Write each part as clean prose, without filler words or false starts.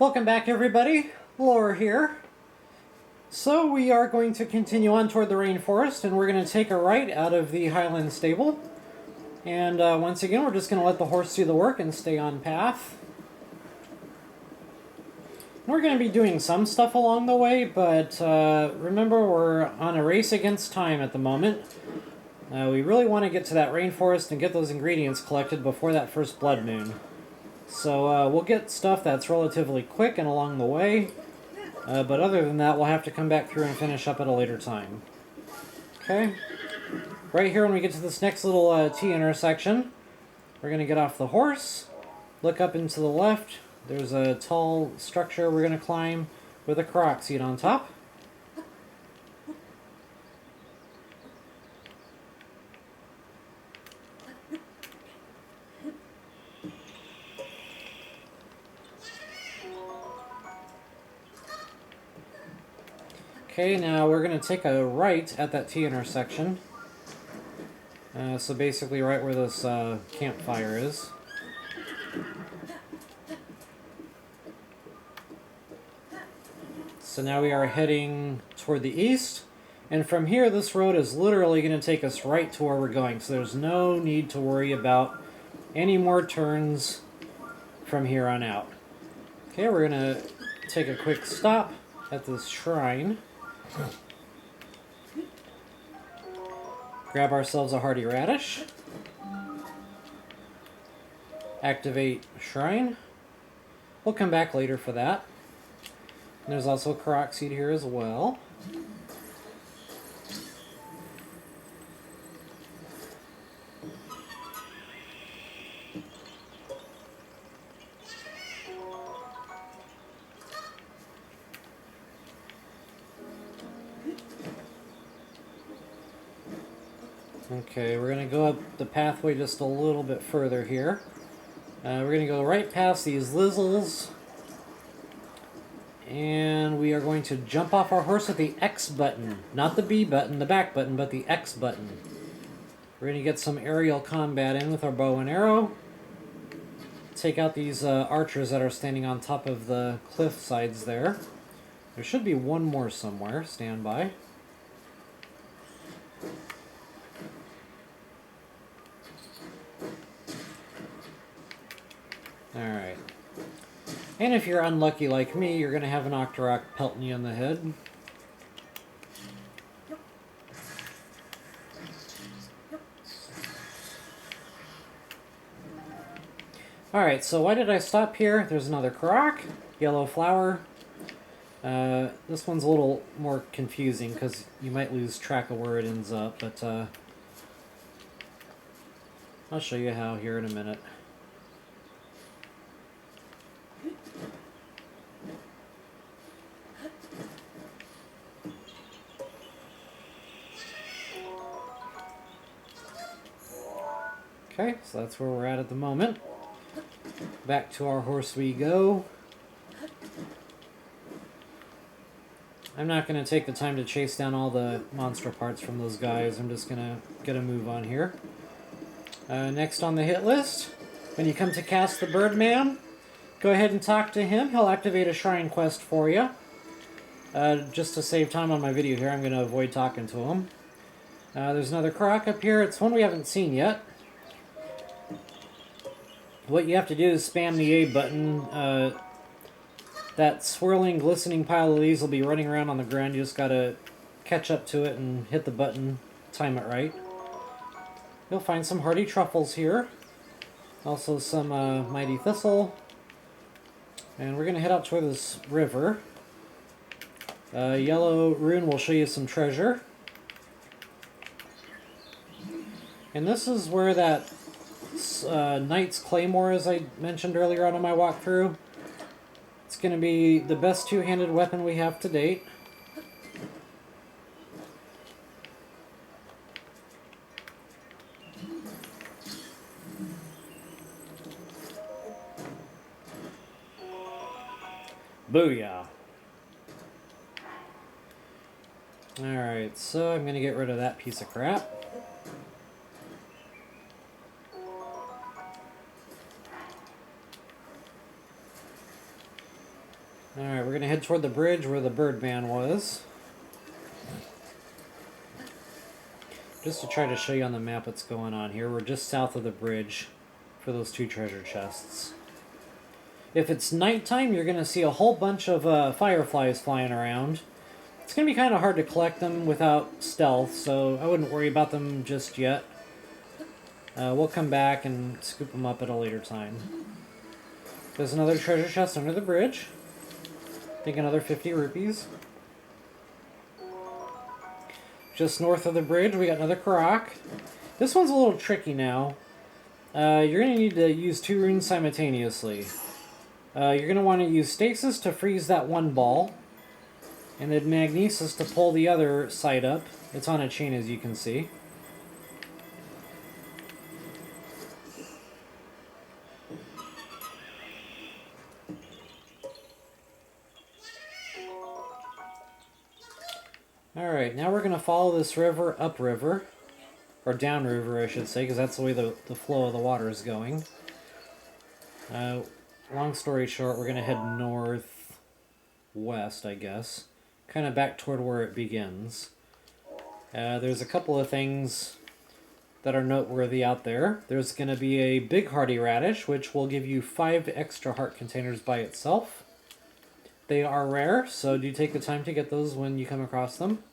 Welcome back, everybody. Laura here. So we are going to continue on toward the rainforest, and we're going to take a right out of the Highland stable. And once again, we're just going to let the horse do the work and stay on path. We're going to be doing some stuff along the way, but remember, we're on a race against time at the moment. We really want to get to that rainforest and get those ingredients collected before that first blood moon. So we'll get stuff that's relatively quick and along the way, but other than that, we'll have to come back through and finish up at a later time. Okay, right here when we get to this next little T intersection, we're going to get off the horse, look up and to the left. There's a tall structure we're going to climb with a croc seat on top. Okay, now we're going to take a right at that T intersection. So basically right where this campfire is. So now we are heading toward the east, and from here this road is literally going to take us right to where we're going, so there's no need to worry about any more turns from here on out. Okay, we're going to take a quick stop at this shrine. Grab ourselves a hearty radish. Activate shrine. We'll come back later for that. And there's also a Korok seed here as well. Okay, we're going to go up the pathway just a little bit further here. We're going to go right past these lizzles. And we are going to jump off our horse with the X button. Not the B button, the back button, but the X button. We're going to get some aerial combat in with our bow and arrow. Take out these archers that are standing on top of the cliff sides there. There should be one more somewhere. Stand by. Alright. And if you're unlucky like me, you're going to have an Octorok pelting you in the head. Alright, so why did I stop here? There's another Korok, yellow flower. This one's a little more confusing because you might lose track of where it ends up, but I'll show you how here in a minute. Okay, so that's where we're at the moment. Back to our horse we go. I'm not going to take the time to chase down all the monster parts from those guys. I'm just going to get a move on here. Next on the hit list, when you come to cast the Birdman, go ahead and talk to him. He'll activate a shrine quest for you. Just to save time on my video here, I'm going to avoid talking to him. There's another Korok up here. It's one we haven't seen yet. What you have to do is spam the A button. That swirling, glistening pile of leaves will be running around on the ground. You just gotta catch up to it and hit the button, time it right. You'll find some hardy truffles here. Also some mighty thistle. And we're gonna head out toward this river. Yellow rune will show you some treasure. And this is where that Knight's Claymore, as I mentioned earlier on in my walkthrough. It's going to be the best two-handed weapon we have to date. Booyah! Alright, so I'm going to get rid of that piece of crap. Alright, we're gonna head toward the bridge where the Birdman was. Just to try to show you on the map what's going on here, we're just south of the bridge for those 2 treasure chests. If it's nighttime, you're gonna see a whole bunch of fireflies flying around. It's going to be kind of hard to collect them without stealth, so I wouldn't worry about them just yet. We'll come back and scoop them up at a later time. There's another treasure chest under the bridge. I think another 50 rupees. Just north of the bridge, we got another Karak. This one's a little tricky now. You're going to need to use 2 runes simultaneously. You're going to want to use Stasis to freeze that one ball. And then Magnesis to pull the other side up. It's on a chain, as you can see. Alright, now we're going to follow this river upriver. Or downriver, I should say, because that's the way the flow of the water is going. Long story short, we're going to head northwest, I guess. Kind of back toward where it begins. There's a couple of things that are noteworthy out there. There's going to be a big hardy radish, which will give you 5 extra heart containers by itself. They are rare, so do take the time to get those when you come across them.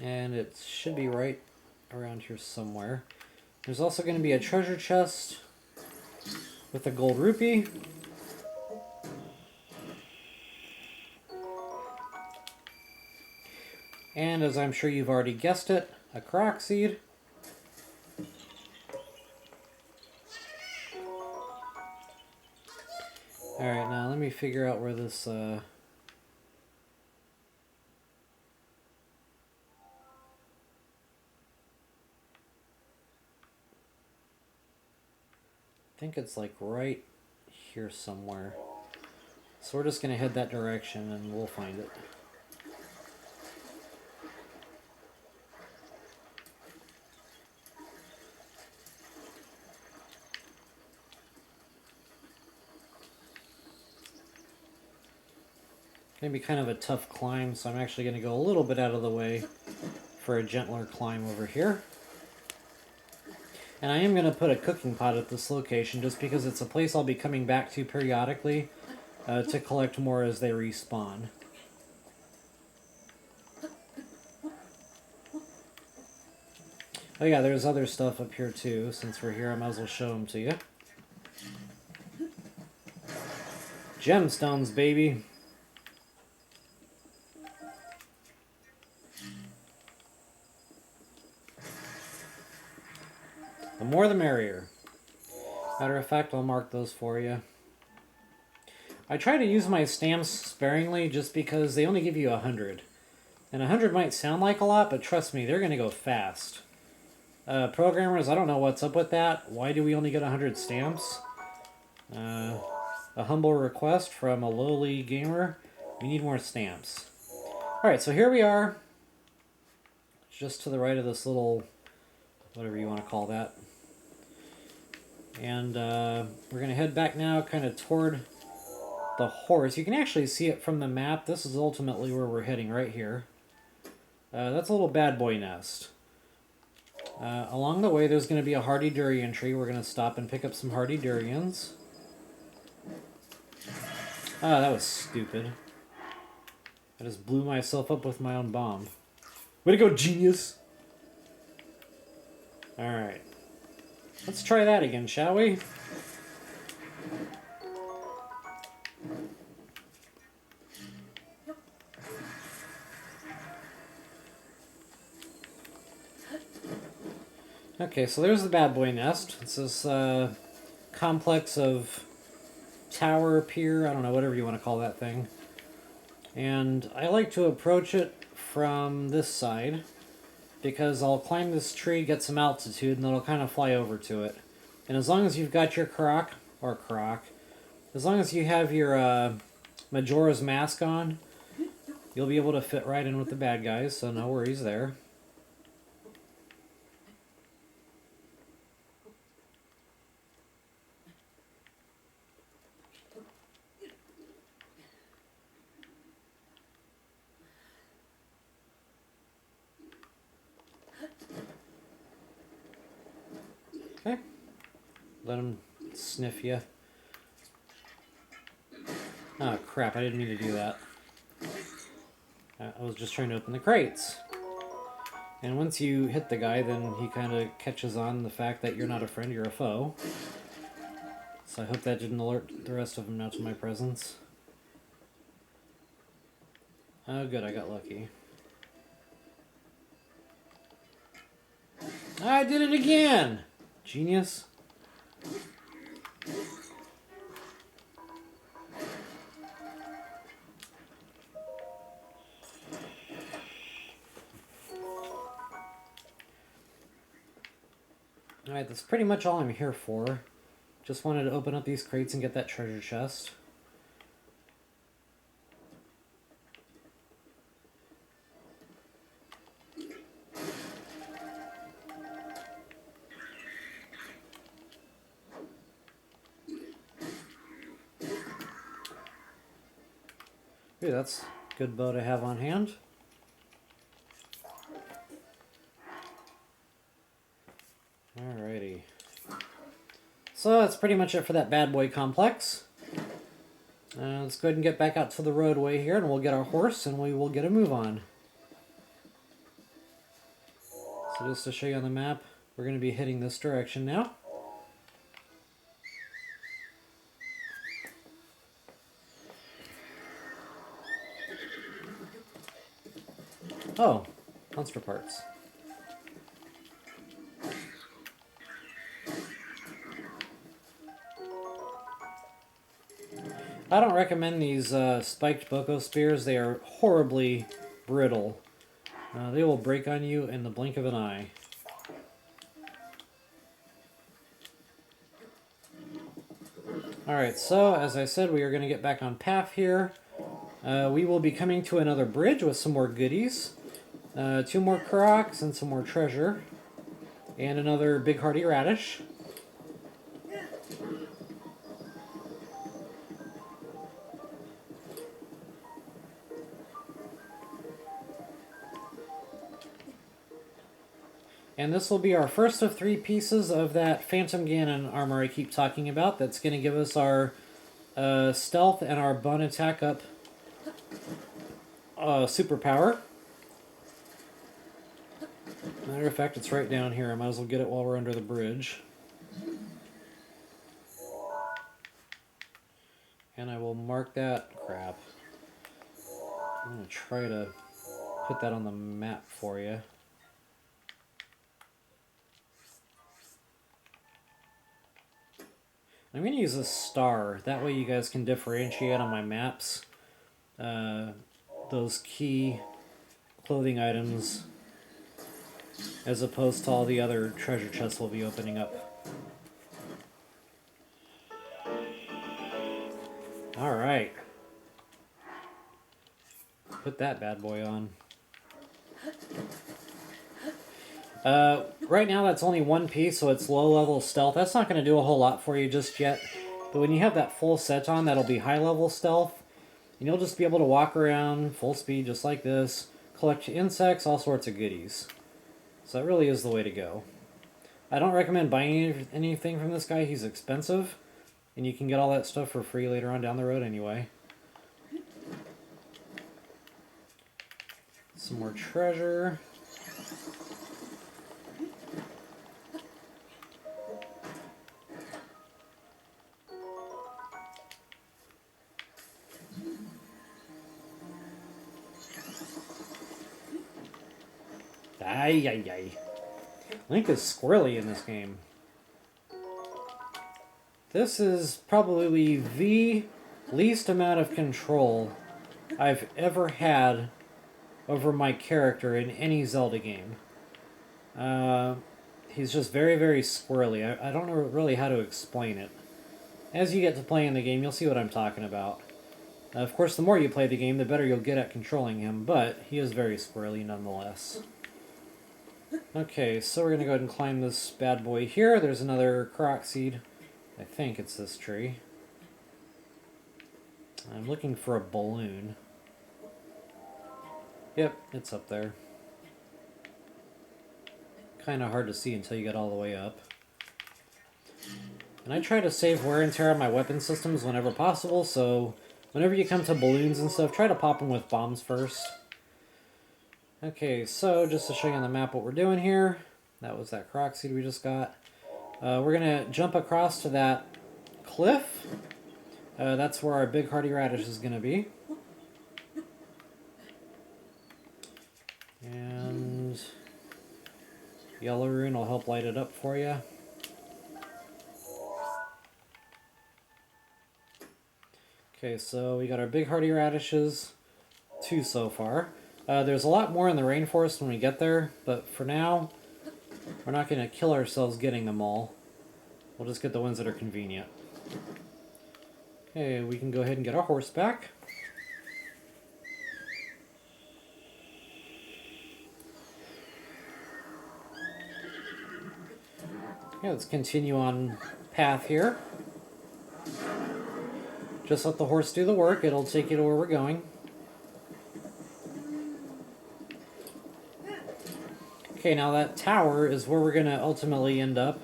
And it should be right around here somewhere. There's also going to be a treasure chest with a gold rupee. And as I'm sure you've already guessed it, a Karak seed. Alright, now let me figure out where this... I think it's like right here somewhere. So we're just going to head that direction and we'll find it. Going to be kind of a tough climb, so I'm actually going to go a little bit out of the way for a gentler climb over here. And I am going to put a cooking pot at this location just because it's a place I'll be coming back to periodically to collect more as they respawn. Oh yeah, there's other stuff up here too. Since we're here, I might as well show them to you. Gemstones, baby! The more the merrier. Matter of fact, I'll mark those for you. I try to use my stamps sparingly just because they only give you 100. And 100 might sound like a lot, but trust me, they're going to go fast. Programmers, I don't know what's up with that. Why do we only get 100 stamps? A humble request from a lowly gamer. We need more stamps. Alright, so here we are. Just to the right of this little... whatever you want to call that. And we're going to head back now kind of toward the horse. You can actually see it from the map. This is ultimately where we're heading, right here. That's a little bad boy nest. Along the way, there's going to be a hardy durian tree. We're going to stop and pick up some hardy durians. Ah, that was stupid. I just blew myself up with my own bomb. Way to go, genius! Alright. Let's try that again, shall we? Okay, so there's the bad boy nest. It's this complex of tower, pier, I don't know, whatever you want to call that thing. And I like to approach it from this side, because I'll climb this tree, get some altitude, and then I'll kind of fly over to it. And as long as you've got your Karak, as long as you have your Majora's Mask on, you'll be able to fit right in with the bad guys, so no worries there. Okay. Let him sniff you. Oh crap, I didn't mean to do that. I was just trying to open the crates. And once you hit the guy, then he kind of catches on the fact that you're not a friend, you're a foe. So I hope that didn't alert the rest of them now to my presence. Oh good, I got lucky. I did it again! Genius. Alright, that's pretty much all I'm here for. Just wanted to open up these crates and get that treasure chest. Ooh, that's a good bow to have on hand. Alrighty. So that's pretty much it for that bad boy complex. Let's go ahead and get back out to the roadway here and we'll get our horse and we will get a move on. So just to show you on the map, we're going to be heading this direction now. Oh, monster parts. I don't recommend these spiked Boko spears. They are horribly brittle. They will break on you in the blink of an eye. Alright, so as I said, we are going to get back on path here. We will be coming to another bridge with some more goodies. 2 more crocs and some more treasure. And another big hearty radish. And this will be our first of 3 pieces of that Phantom Ganon armor I keep talking about. That's going to give us our stealth and our bone attack up superpower. Matter of fact, it's right down here. I might as well get it while we're under the bridge. And I will mark that. Crap. I'm going to try to put that on the map for you. I'm going to use a star. That way you guys can differentiate on my maps those key clothing items as opposed to all the other treasure chests we'll be opening up. Alright. Put that bad boy on. Right now that's only 1 piece, so it's low level stealth. That's not going to do a whole lot for you just yet. But when you have that full set on, that'll be high level stealth. And you'll just be able to walk around full speed just like this, collect insects, all sorts of goodies. So that really is the way to go. I don't recommend buying anything from this guy. He's expensive. And you can get all that stuff for free later on down the road anyway. Some more treasure. Ay, ay, ay. Link is squirrely in this game. This is probably the least amount of control I've ever had over my character in any Zelda game. He's just very, very squirrely. I don't know really how to explain it. As you get to play in the game, you'll see what I'm talking about. Of course, the more you play the game, the better you'll get at controlling him, but he is very squirrely nonetheless. Okay, so we're going to go ahead and climb this bad boy here. There's another Korok seed. I think it's this tree. I'm looking for a balloon. Yep, it's up there. Kind of hard to see until you get all the way up. And I try to save wear and tear on my weapon systems whenever possible, so whenever you come to balloons and stuff, try to pop them with bombs first. Okay, so just to show you on the map what we're doing here, that was that croc seed we just got. We're going to jump across to that cliff. That's where our big hardy radish is going to be. And yellow rune will help light it up for you. Okay, so we got our big hardy radishes, 2 so far. There's a lot more in the rainforest when we get there, but for now, we're not going to kill ourselves getting them all. We'll just get the ones that are convenient. Okay, we can go ahead and get our horse back. Okay, let's continue on path here. Just let the horse do the work. It'll take you to where we're going. Okay, now that tower is where we're going to ultimately end up.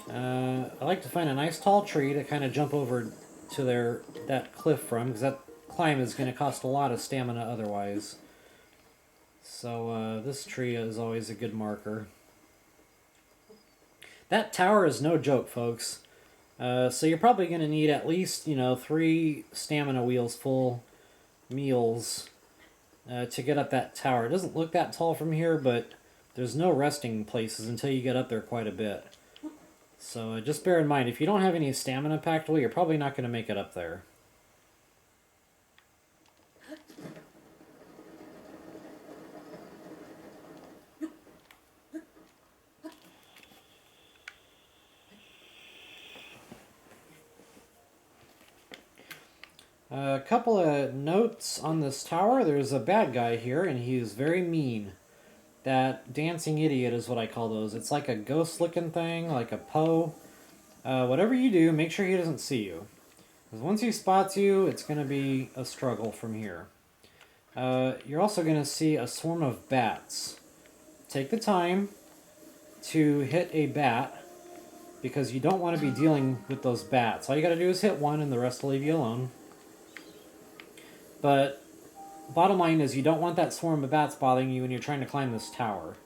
I like to find a nice tall tree to kind of jump over to that cliff from, because that climb is going to cost a lot of stamina otherwise. So this tree is always a good marker. That tower is no joke, folks. So you're probably going to need at least, 3 stamina wheels full meals to get up that tower. It doesn't look that tall from here, but there's no resting places until you get up there quite a bit. So just bear in mind, if you don't have any stamina packed away, you're probably not going to make it up there. A couple of notes on this tower. There's a bad guy here, and he's very mean. That dancing idiot is what I call those. It's like a ghost-looking thing, like a Poe. Whatever you do, make sure he doesn't see you. Because once he spots you, it's going to be a struggle from here. You're also going to see a swarm of bats. Take the time to hit a bat, because you don't want to be dealing with those bats. All you got to do is hit one, and the rest will leave you alone. But bottom line is you don't want that swarm of bats bothering you when you're trying to climb this tower.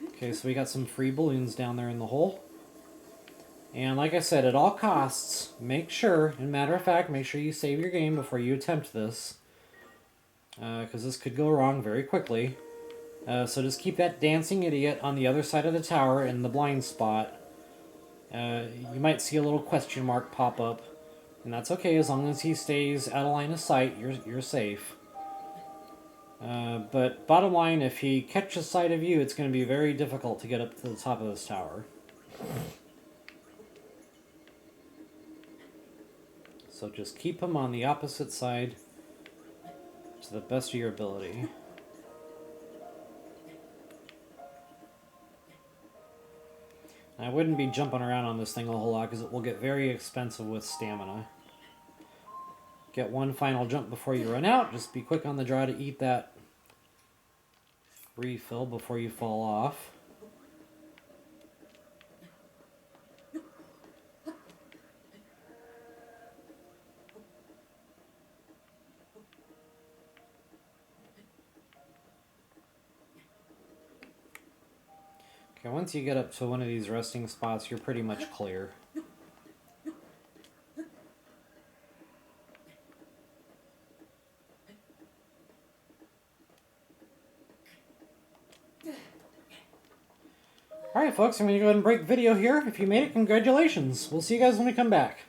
Okay, so we got some free balloons down there in the hole. And like I said, at all costs, make sure, and matter of fact, make sure you save your game before you attempt this. Because this could go wrong very quickly. So just keep that dancing idiot on the other side of the tower in the blind spot. You might see a little question mark pop up. And that's okay, as long as he stays out of line of sight, you're safe. But bottom line, if he catches sight of you, it's going to be very difficult to get up to the top of this tower. So just keep him on the opposite side to the best of your ability. I wouldn't be jumping around on this thing a whole lot because it will get very expensive with stamina. Get one final jump before you run out. Just be quick on the draw to eat that refill before you fall off. Okay, once you get up to one of these resting spots, you're pretty much clear. Alright folks, I'm going to go ahead and break video here. If you made it, congratulations. We'll see you guys when we come back.